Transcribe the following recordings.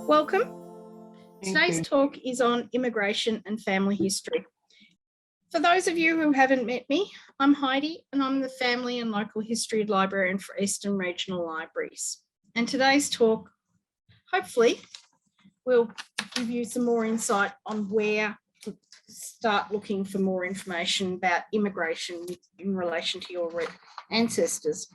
Welcome. Today's talk is on immigration and family history. For those of you who haven't met me, I'm Heidi and I'm the Family and Local History Librarian for Eastern Regional Libraries. And today's talk, hopefully, will give you some more insight on where to start looking for more information about immigration in relation to your ancestors.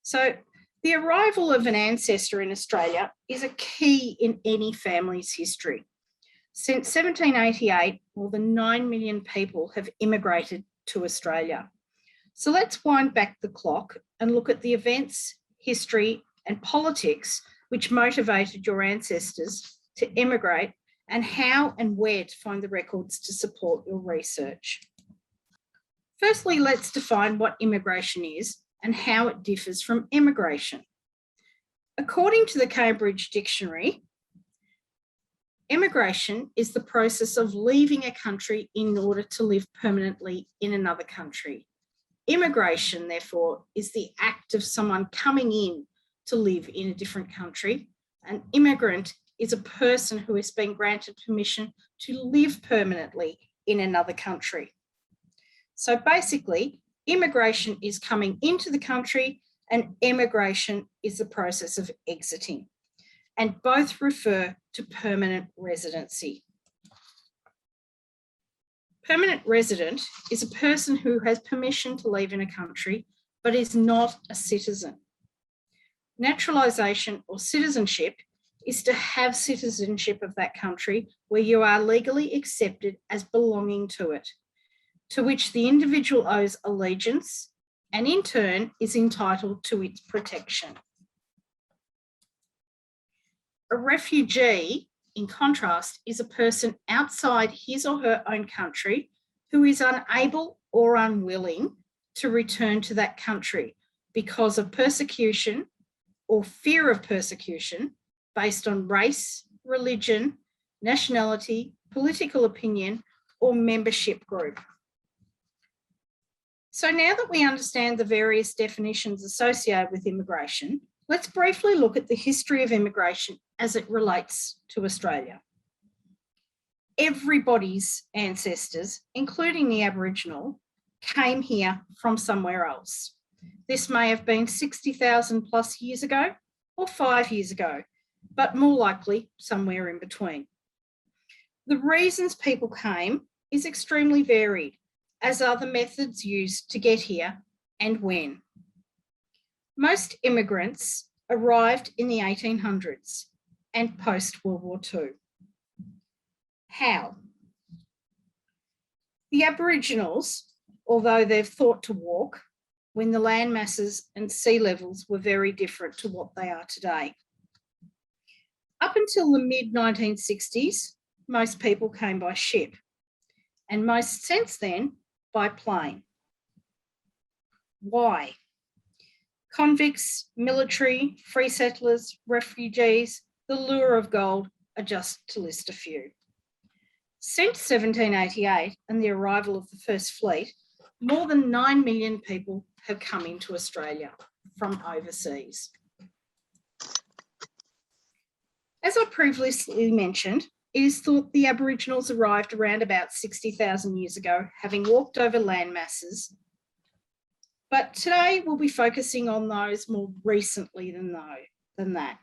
So, the arrival of an ancestor in Australia is a key in any family's history. Since 1788, more than 9 million people have immigrated to Australia. So let's wind back the clock and look at the events, history, and politics which motivated your ancestors to immigrate and how and where to find the records to support your research. Firstly, let's define what immigration is and how it differs from emigration. According to the Cambridge Dictionary, emigration is the process of leaving a country in order to live permanently in another country. Immigration, therefore, is the act of someone coming in to live in a different country. An immigrant is a person who has been granted permission to live permanently in another country. So basically, immigration is coming into the country and emigration is the process of exiting. And both refer to permanent residency. Permanent resident is a person who has permission to live in a country but is not a citizen. Naturalisation or citizenship is to have citizenship of that country where you are legally accepted as belonging to it, to which the individual owes allegiance and in turn is entitled to its protection. A refugee, in contrast, is a person outside his or her own country who is unable or unwilling to return to that country because of persecution or fear of persecution based on race, religion, nationality, political opinion, or membership group. So now that we understand the various definitions associated with immigration, let's briefly look at the history of immigration as it relates to Australia. Everybody's ancestors, including the Aboriginal, came here from somewhere else. This may have been 60,000 plus years ago or 5 years ago, but more likely somewhere in between. The reasons people came is extremely varied, as are the methods used to get here and when. Most immigrants arrived in the 1800s and post-World War II. How? The Aboriginals, although they're thought to walk, when the land masses and sea levels were very different to what they are today. Up until the mid-1960s, most people came by ship, and most since then by plane. Why? Convicts, military, free settlers, refugees, the lure of gold are just to list a few. Since 1788 and the arrival of the first fleet, more than 9 million people have come into Australia from overseas. As I previously mentioned, it is thought the Aboriginals arrived around about 60,000 years ago, having walked over land masses. But today we'll be focusing on those more recently than that.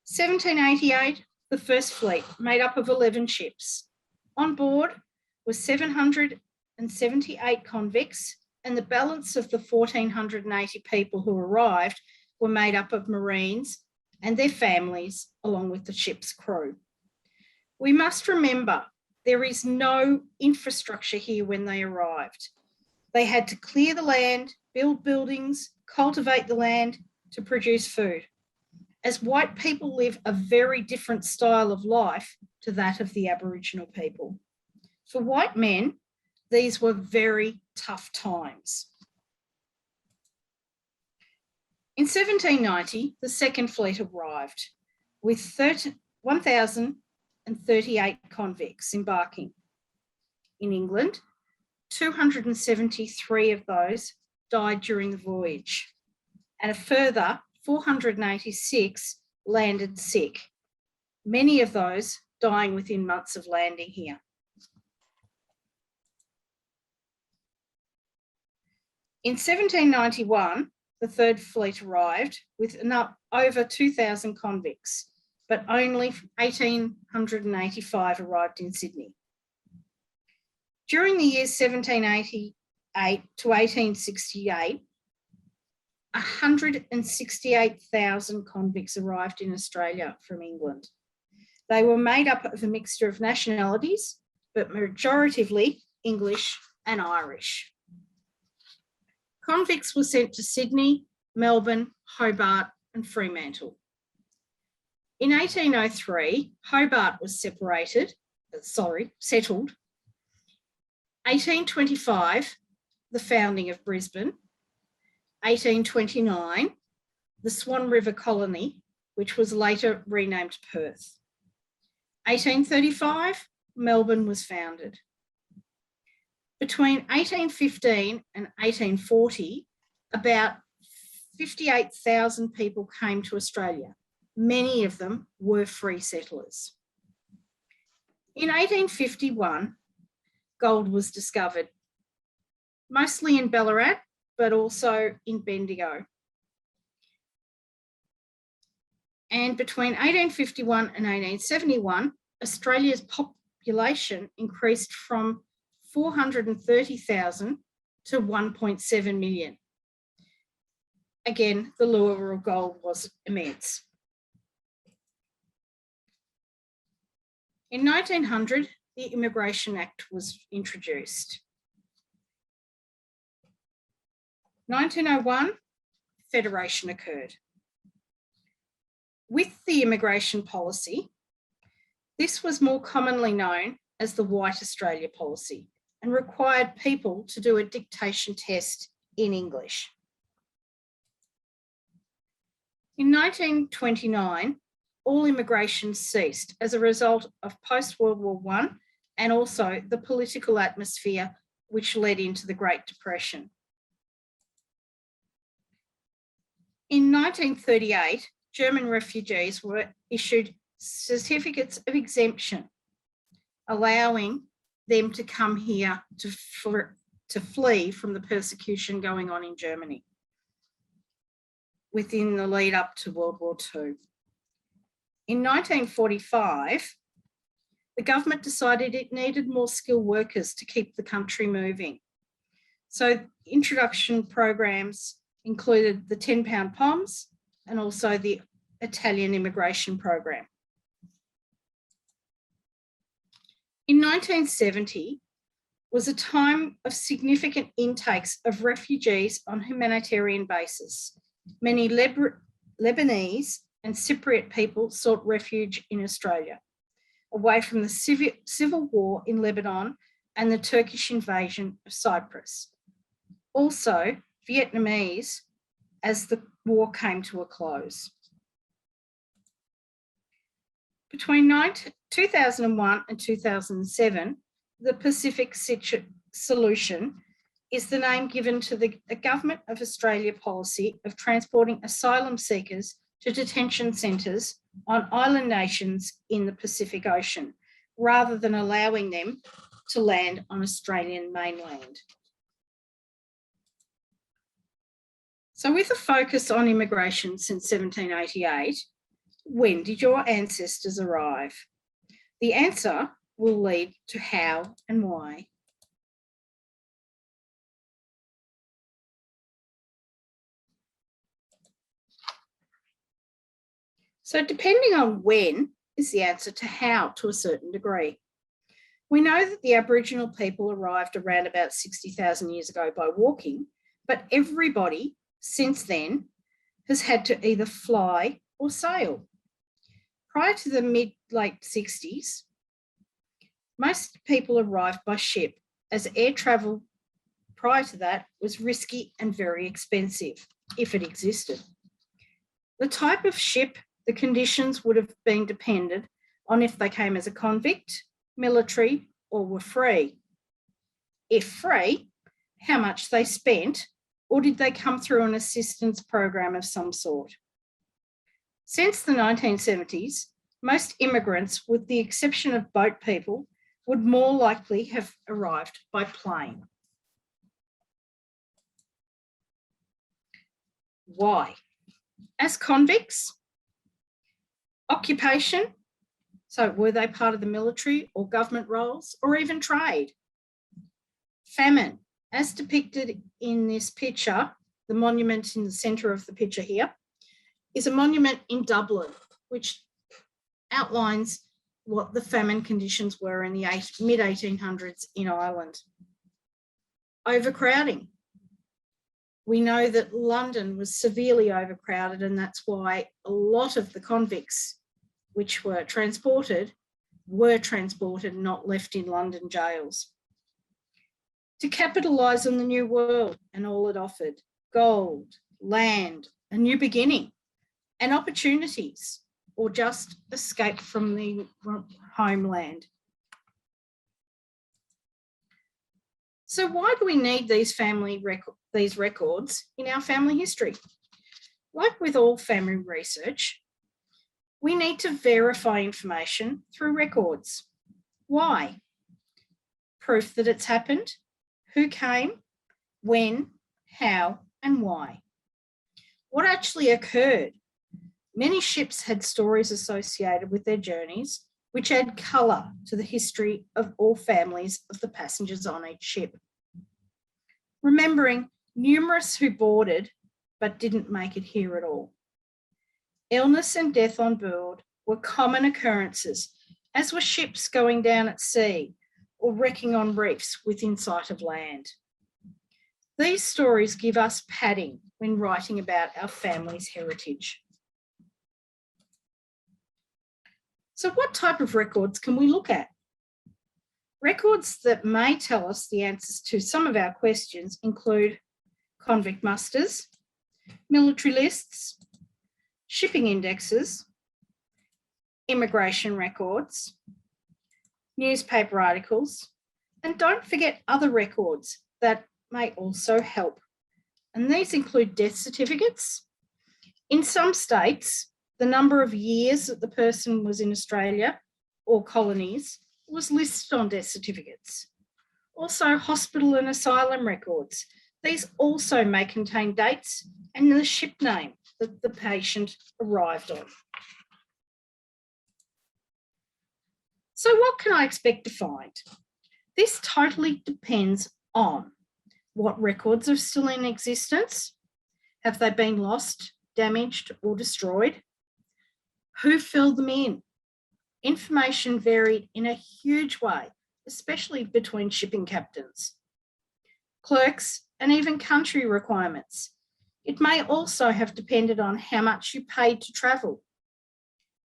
1788, the first fleet, made up of 11 ships. On board were 778 convicts, and the balance of the 1,480 people who arrived were made up of Marines and their families, along with the ship's crew. We must remember there is no infrastructure here when they arrived. They had to clear the land, build buildings, cultivate the land to produce food, as white people live a very different style of life to that of the Aboriginal people. For white men, these were very tough times. In 1790, the second fleet arrived with 1,038 convicts embarking. In England, 273 of those died during the voyage, and a further 486 landed sick, many of those dying within months of landing here. In 1791, the Third Fleet arrived with over 2,000 convicts, but only 1,885 arrived in Sydney. During the years 1788 to 1868, 168,000 convicts arrived in Australia from England. They were made up of a mixture of nationalities, but majoritively English and Irish. Convicts were sent to Sydney, Melbourne, Hobart, and Fremantle. In 1803, Hobart was settled. 1825, the founding of Brisbane. 1829, the Swan River Colony, which was later renamed Perth. 1835, Melbourne was founded. Between 1815 and 1840, about 58,000 people came to Australia. Many of them were free settlers. In 1851, gold was discovered, mostly in Ballarat, but also in Bendigo. And between 1851 and 1871, Australia's population increased from 430,000 to 1.7 million. Again, the lure of gold was immense. In 1900, the Immigration Act was introduced. 1901, Federation occurred. With the immigration policy, this was more commonly known as the White Australia policy and required people to do a dictation test in English. In 1929, all immigration ceased as a result of post-World War I and also the political atmosphere which led into the Great Depression. In 1938, German refugees were issued certificates of exemption, allowing them to come here to flee from the persecution going on in Germany within the lead up to World War II. In 1945, the government decided it needed more skilled workers to keep the country moving. So introduction programs included the £10 POMs and also the Italian immigration program. In 1970 was a time of significant intakes of refugees on humanitarian basis. Many Lebanese and Cypriot people sought refuge in Australia, away from the civil war in Lebanon and the Turkish invasion of Cyprus. Also, Vietnamese as the war came to a close. Between 2001 and 2007, the Pacific Solution is the name given to the Government of Australia policy of transporting asylum seekers to detention centres on island nations in the Pacific Ocean, rather than allowing them to land on Australian mainland. So with a focus on immigration since 1788, when did your ancestors arrive? The answer will lead to how and why. So depending on when is the answer to how to a certain degree. We know that the Aboriginal people arrived around about 60,000 years ago by walking, but everybody since then has had to either fly or sail. Prior to the mid-late 60s, most people arrived by ship, as air travel prior to that was risky and very expensive, if it existed. The type of ship, the conditions would have been dependent on if they came as a convict, military, or were free. If free, how much they spent, or did they come through an assistance program of some sort? Since the 1970s, most immigrants, with the exception of boat people, would more likely have arrived by plane. Why? As convicts, occupation, so were they part of the military or government roles, or even trade? Famine, as depicted in this picture, the monument in the centre of the picture here, is a monument in Dublin, which outlines what the famine conditions were in the mid-1800s in Ireland. Overcrowding. We know that London was severely overcrowded, and that's why a lot of the convicts which were transported, not left in London jails. To capitalise on the new world and all it offered, gold, land, a new beginning, and opportunities, or just escape from the homeland. So why do we need these records in our family history? Like with all family research, we need to verify information through records. Why? Proof that it's happened, who came, when, how, and why. What actually occurred? Many ships had stories associated with their journeys, which add colour to the history of all families of the passengers on each ship. Remembering numerous who boarded but didn't make it here at all. Illness and death on board were common occurrences, as were ships going down at sea or wrecking on reefs within sight of land. These stories give us padding when writing about our family's heritage. So what type of records can we look at? Records that may tell us the answers to some of our questions include convict musters, military lists, shipping indexes, immigration records, newspaper articles, and don't forget other records that may also help. And these include death certificates. In some states, the number of years that the person was in Australia or colonies was listed on death certificates. Also, hospital and asylum records. These also may contain dates and the ship name that the patient arrived on. So what can I expect to find? This totally depends on what records are still in existence. Have they been lost, damaged, or destroyed? Who filled them in? Information varied in a huge way, especially between shipping captains, clerks, and even country requirements. It may also have depended on how much you paid to travel.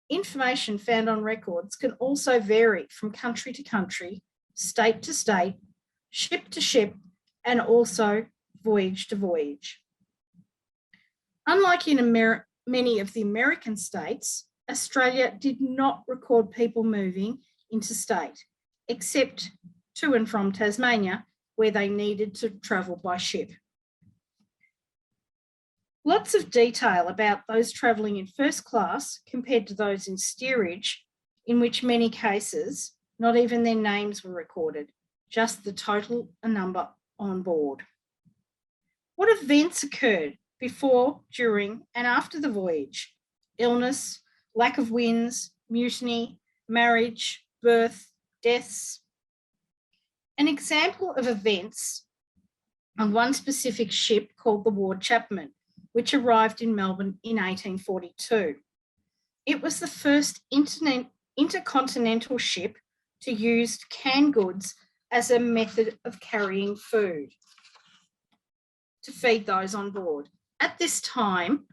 Information found on records can also vary from country to country, state to state, ship to ship, and also voyage to voyage. Unlike in many of the American states, Australia did not record people moving interstate, except to and from Tasmania, where they needed to travel by ship. Lots of detail about those travelling in first class compared to those in steerage, in which many cases, not even their names were recorded, just the total number on board. What events occurred before, during, and after the voyage? Illness, lack of winds, mutiny, marriage, birth, deaths. An example of events on one specific ship called the Ward Chapman, which arrived in Melbourne in 1842. It was the first intercontinental ship to use canned goods as a method of carrying food to feed those on board. At this time,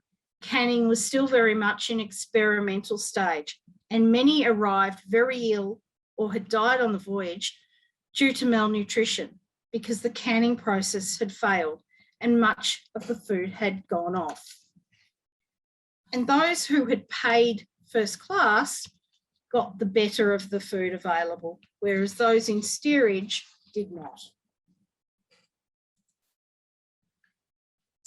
canning was still very much in experimental stage, and many arrived very ill or had died on the voyage due to malnutrition because the canning process had failed and much of the food had gone off. And those who had paid first class got the better of the food available, whereas those in steerage did not.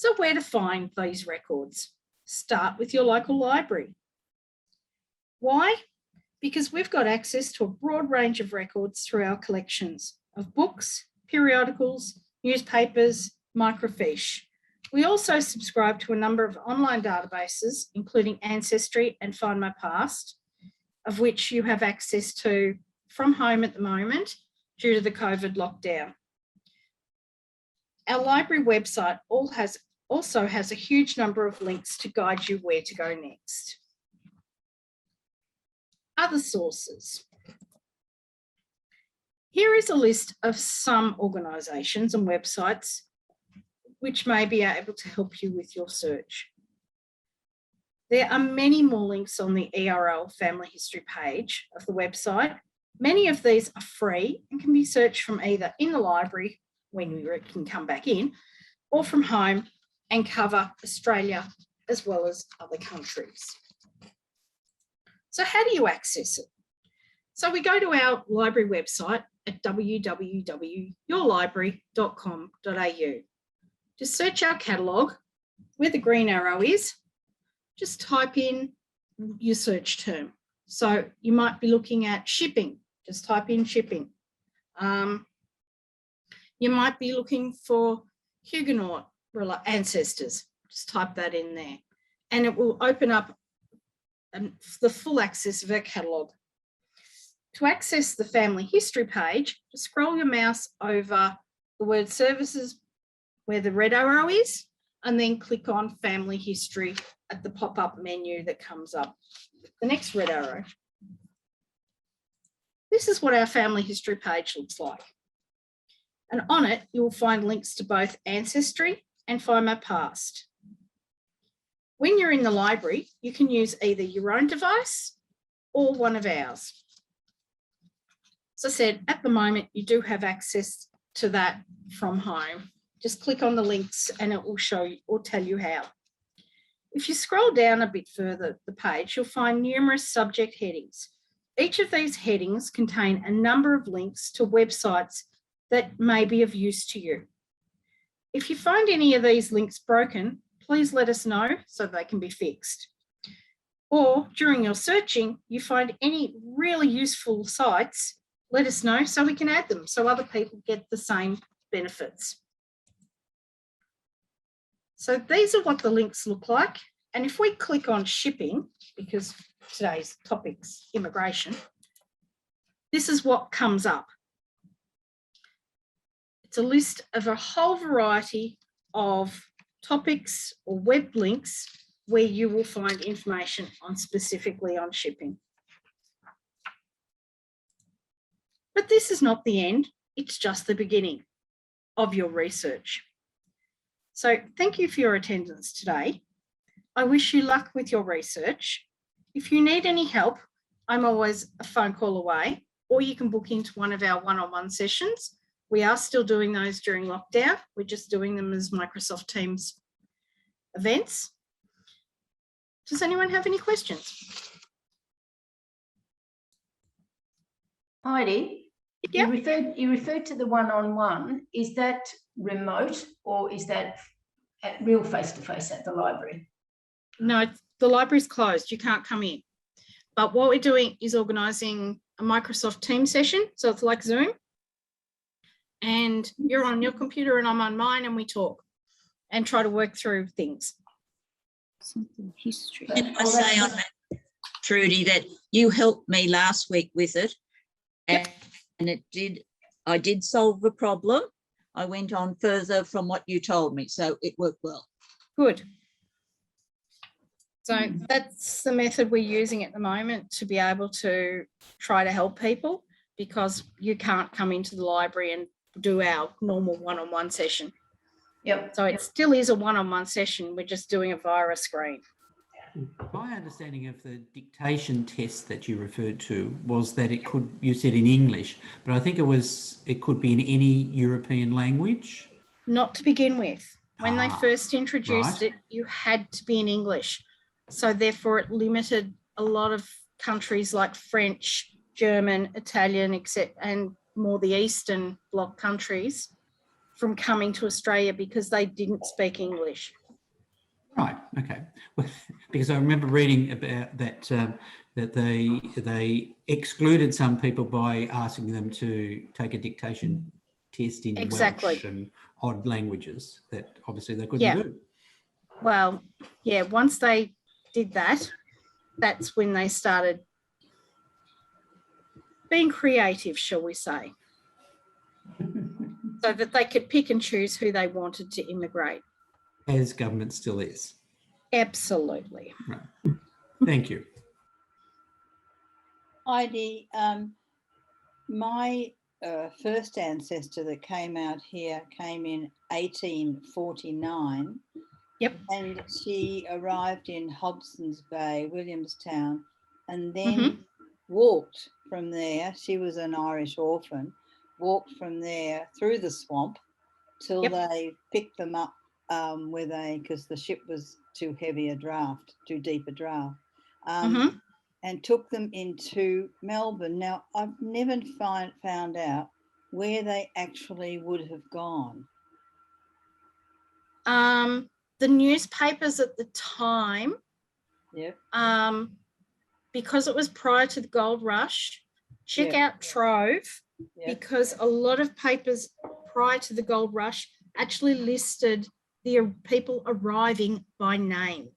So where to find these records? Start with your local library. Why? Because we've got access to a broad range of records through our collections of books, periodicals, newspapers, microfiche. We also subscribe to a number of online databases, including Ancestry and Find My Past, of which you have access to from home at the moment due to the COVID lockdown. Our library website also has a huge number of links to guide you where to go next. Other sources. Here is a list of some organisations and websites which may be able to help you with your search. There are many more links on the ERL family history page of the website. Many of these are free and can be searched from either in the library when you can come back in, or from home and cover Australia as well as other countries. So how do you access it? So we go to our library website at www.yourlibrary.com.au. Just search our catalogue where the green arrow is, just type in your search term. So you might be looking at shipping, just type in shipping. You might be looking for Huguenot ancestors, just type that in there. And it will open up the full access of our catalogue. To access the family history page, just scroll your mouse over the word services where the red arrow is, and then click on family history at the pop-up menu that comes up with the next red arrow. This is what our family history page looks like. And on it, you'll find links to both Ancestry and Find My Past. When you're in the library, you can use either your own device or one of ours. As I said, at the moment, you do have access to that from home. Just click on the links and it will show you or tell you how. If you scroll down a bit further the page, you'll find numerous subject headings. Each of these headings contain a number of links to websites that may be of use to you. If you find any of these links broken, please let us know so they can be fixed. Or during your searching, you find any really useful sites, let us know so we can add them so other people get the same benefits. So these are what the links look like. And if we click on shipping, because today's topic's immigration, this is what comes up. It's a list of a whole variety of topics or web links where you will find information on specifically on shipping. But this is not the end, it's just the beginning of your research. So thank you for your attendance today. I wish you luck with your research. If you need any help, I'm always a phone call away, or you can book into one of our one-on-one sessions. We are still doing those during lockdown. We're just doing them as Microsoft Teams events. Does anyone have any questions? Heidi, yeah. you referred to the one-on-one. Is that remote or is that at real face-to-face at the library? No, the library's closed. You can't come in. But what we're doing is organising a Microsoft Teams session. So it's like Zoom. And you're on your computer and I'm on mine and we talk and try to work through things. Something history. Can I say on that, Trudy, that you helped me last week with it, and I did solve the problem. I went on further from what you told me, so it worked well. Good. So that's the method we're using at the moment to be able to try to help people, because you can't come into the library and do our normal one-on-one session. Yep. So it still is a one-on-one session. We're just doing it via a screen. My understanding of the dictation test that you referred to was that it could, you said in English, but I think it could be in any European language. Not to begin with. When they first introduced it, you had to be in English. So therefore it limited a lot of countries like French, German, Italian, and more the Eastern Bloc countries from coming to Australia because they didn't speak English. Right. Okay. Well, because I remember reading about that that they excluded some people by asking them to take a dictation test in Exactly. Welsh and odd languages that obviously they couldn't Yeah. do. Well, yeah, once they did that, that's when they started being creative, shall we say, so that they could pick and choose who they wanted to immigrate. As government still is. Absolutely. Right. Thank you. Heidi, my first ancestor that came out here came in 1849. Yep. And she arrived in Hobson's Bay, Williamstown, and then walked from there. She was an Irish orphan, walked from there through the swamp till they picked them up because the ship was too heavy a draft, too deep a draft. And took them into Melbourne. Now, I've never found out where they actually would have gone. The newspapers at the time, Yep. because it was prior to the gold rush, check out Trove, because a lot of papers prior to the gold rush actually listed the people arriving by name.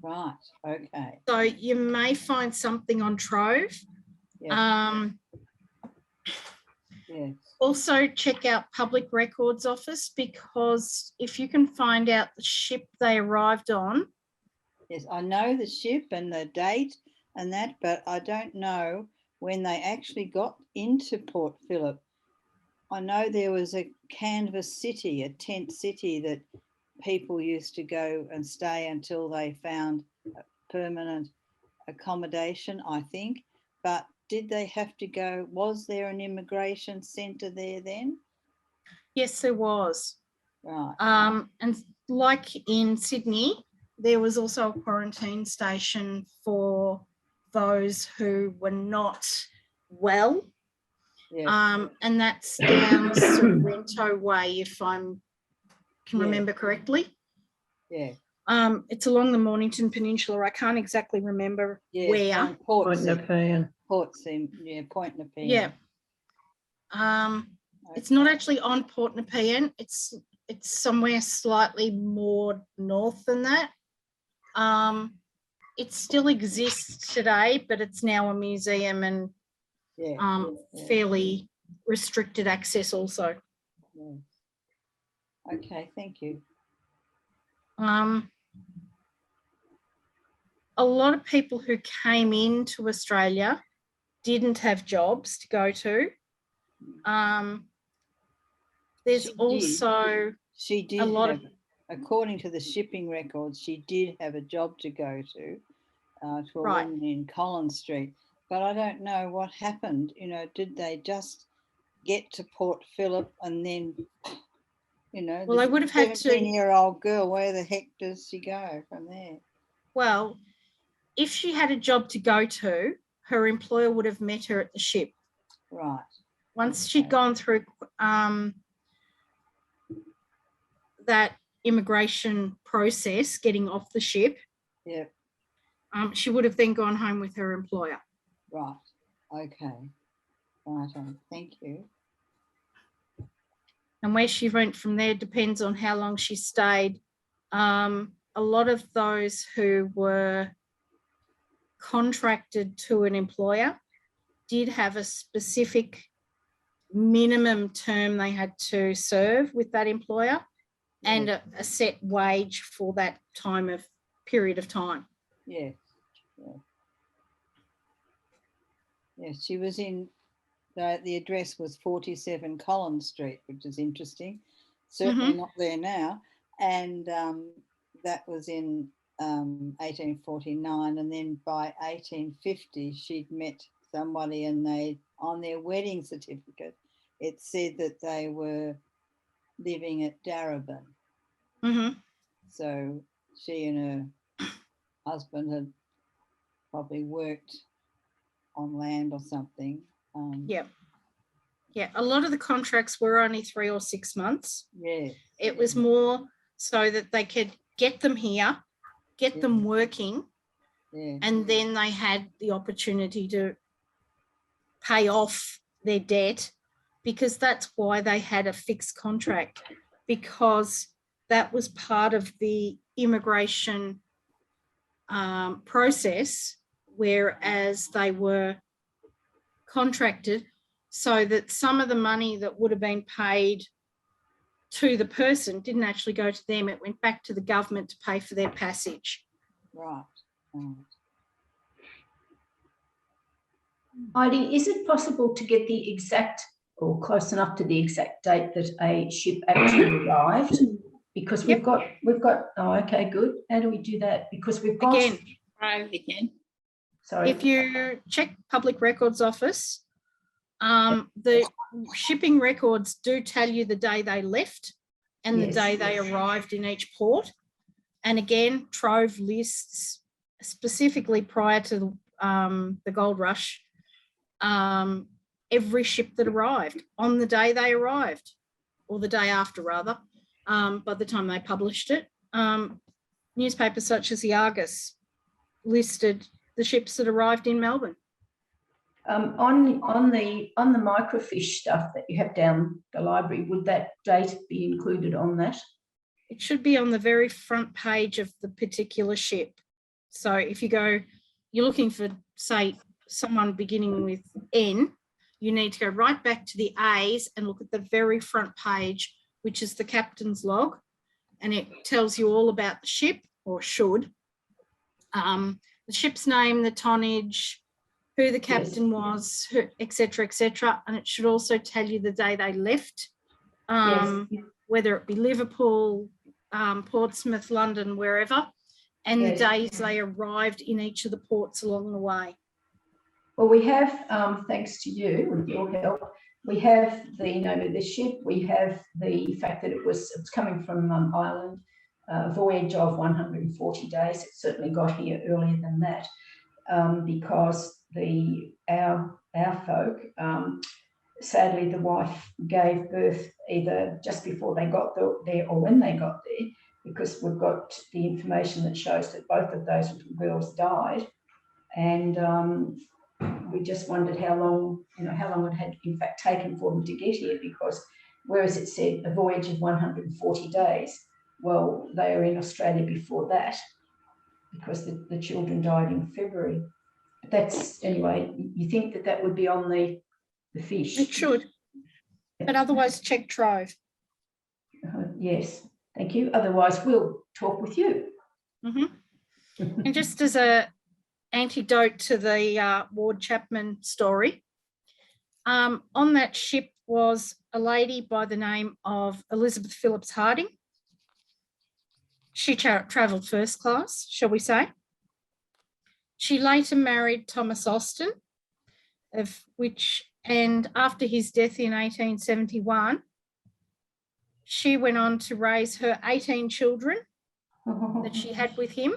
Right. Okay. So you may find something on Trove. Yes. Also check out Public Records Office, because if you can find out the ship they arrived on. Yes, I know the ship and the date and that, but I don't know when they actually got into Port Phillip. I know there was a canvas city, a tent city that people used to go and stay until they found permanent accommodation, I think. But did they have to go? Was there an immigration centre there then? Yes, there was. Right. And like in Sydney, there was also a quarantine station for those who were not well. Yes. And that's down Sorrento Way, if I can remember correctly. Yeah. It's along the Mornington Peninsula. I can't exactly remember where. Point Nepean. Point Nepean. Yeah. It's not actually on Port Nepean. It's somewhere slightly more north than that. It still exists today, but it's now a museum and fairly restricted access also. Yeah. Okay, thank you. A lot of people who came into Australia didn't have jobs to go to. There's she did a lot have, according to the shipping records, she did have a job to go to a woman in Collins Street. But I don't know what happened. You know, did they just get to Port Phillip and then, you know, well, they would have had to. 17-year-old girl, where the heck does she go from there? Well, if she had a job to go to, her employer would have met her at the ship. Right. Once she'd gone through that immigration process, getting off the ship, she would have then gone home with her employer. Right. Okay. Right. Thank you. And where she went from there depends on how long she stayed. A lot of those who were contracted to an employer did have a specific minimum term they had to serve with that employer and a set wage for that period of time. Yes. Yes, she was in, the address was 47 Collins Street, which is interesting. Certainly not there now. And that was in 1849. And then by 1850, she'd met somebody and on their wedding certificate, it said that they were living at Darebin. So she and her husband had probably worked on land or something. Yeah, a lot of the contracts were only 3 or 6 months. Yeah. It was more so that they could get them here, get them working, Yeah. and then they had the opportunity to pay off their debt, because that's why they had a fixed contract, because that was part of the immigration process, whereas they were contracted, so that some of the money that would have been paid to the person didn't actually go to them. It went back to the government to pay for their passage. Right. Right. Heidi, is it possible to get the exact or close enough to the exact date that a ship actually arrived? Because we've got, oh, okay, good. How do we do that? Because we've got, Again, Again. sorry. if you check Public Records Office, the shipping records do tell you the day they left and the Yes. day they arrived in each port. And again, Trove lists specifically prior to the gold rush, every ship that arrived on the day they arrived, or the day after rather, by the time they published it. Newspapers such as the Argus listed the ships that arrived in Melbourne. On the microfiche stuff that you have down the library, would that date be included on that? It should be on the very front page of the particular ship. So if you go, you're looking for, say, someone beginning with N, you need to go right back to the A's and look at the very front page, which is the captain's log, and it tells you all about the ship, or should. The ship's name, the tonnage, who the captain was, et cetera, and it should also tell you the day they left, whether it be Liverpool, Portsmouth, London, wherever, and the days they arrived in each of the ports along the way. Well, we have, thanks to you, with your help, we have the name of the ship, we have the fact that it's coming from Ireland, voyage of 140 days. It certainly got here earlier than that, because our folk, sadly, the wife gave birth either just before they got there or when they got there, because we've got the information that shows that both of those little girls died. And we just wondered how long it had in fact taken for them to get here, because whereas it said a voyage of 140 days, well, they were in Australia before that, because the children died in February. But that's, anyway, you think that would be on the fish? It should, but otherwise check Trove. Yes, thank you. Otherwise, we'll talk with you. And just as a antidote to the Ward Chapman story, on that ship was a lady by the name of Elizabeth Phillips Harding. She travelled first class, shall we say. She later married Thomas Austin, and after his death in 1871, she went on to raise her 18 children that she had with him.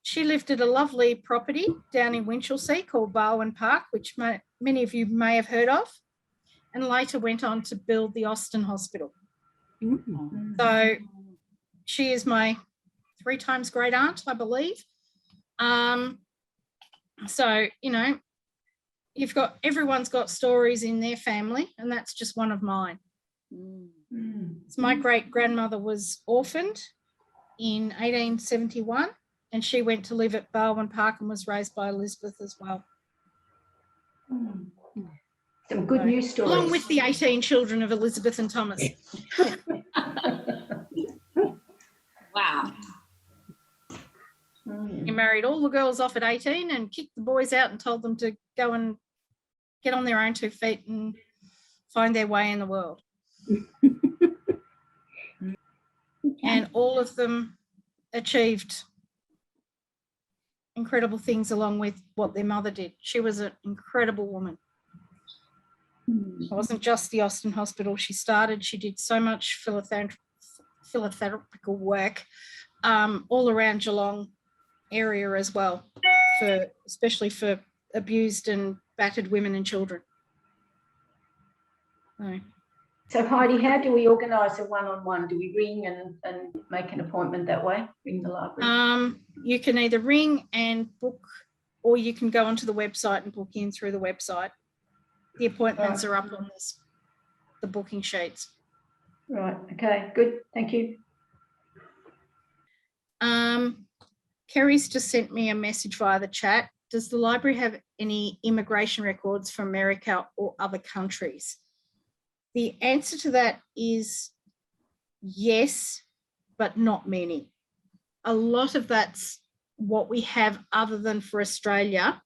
She lived at a lovely property down in Winchelsea called Barwon Park, which many of you may have heard of, and later went on to build the Austin Hospital. So she is my 3 times great aunt, I believe. So, you know, everyone's got stories in their family, and that's just one of mine. So my great grandmother was orphaned in 1871, and she went to live at Barwon Park and was raised by Elizabeth as well. Some good news stories. Along with the 18 children of Elizabeth and Thomas. Wow. He married all the girls off at 18 and kicked the boys out and told them to go and get on their own 2 feet and find their way in the world. And all of them achieved incredible things along with what their mother did. She was an incredible woman. It wasn't just the Austin Hospital she did so much philanthropical work all around Geelong area as well, especially for abused and battered women and children. No. So Heidi, how do we organise a one-on-one? Do we ring and make an appointment that way? Ring the library? You can either ring and book, or you can go onto the website and book in through the website. The appointments are up on this, the booking sheets. Right. Okay. Good. Thank you. Kerry's just sent me a message via the chat. Does the library have any immigration records for America or other countries? The answer to that is yes, but not many. A lot of that's what we have other than for Australia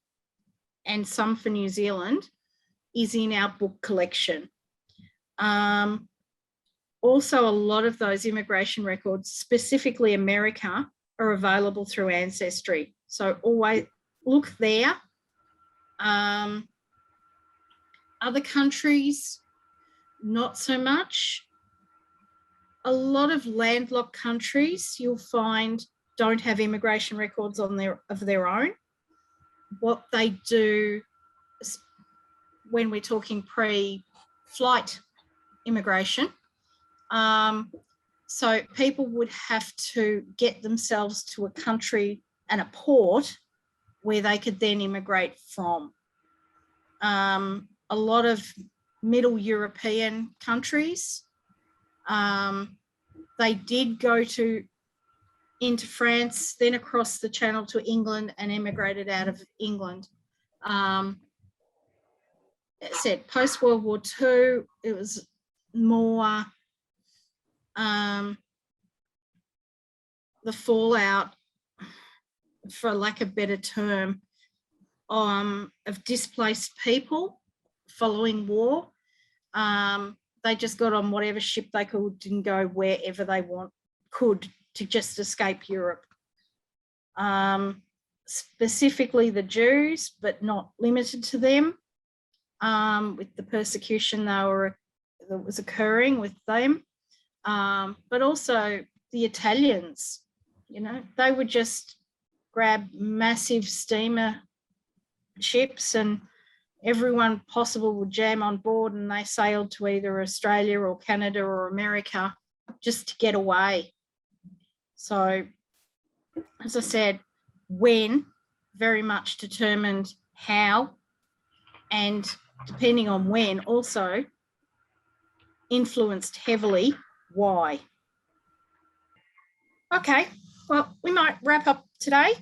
and some for New Zealand is in our book collection. Also, a lot of those immigration records, specifically America, are available through Ancestry. So always look there. Other countries, not so much. A lot of landlocked countries you'll find don't have immigration records of their own. What they do when we're talking pre-flight immigration, so people would have to get themselves to a country and a port where they could then immigrate from. A lot of Middle European countries, they did go into France, then across the Channel to England and emigrated out of England. It said post-World War II, it was more the fallout, for lack of a better term, of displaced people following war. They just got on whatever ship they could and go wherever they could to just escape Europe. Specifically the Jews, but not limited to them, with the persecution that was occurring with them. But also the Italians, they would just grab massive steamer ships and everyone possible would jam on board and they sailed to either Australia or Canada or America just to get away. So, as I said, when very much determined how, and depending on when also influenced heavily why. Okay, well, we might wrap up today.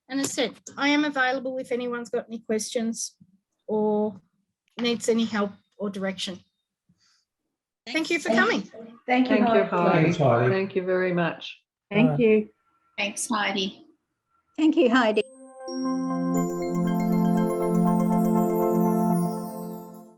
And as I said, I am available if anyone's got any questions or needs any help or direction. Thank you for coming. Thank you, Heidi. Thanks, Heidi. Thank you very much. Thank you. Thanks, Heidi. Thank you, Heidi.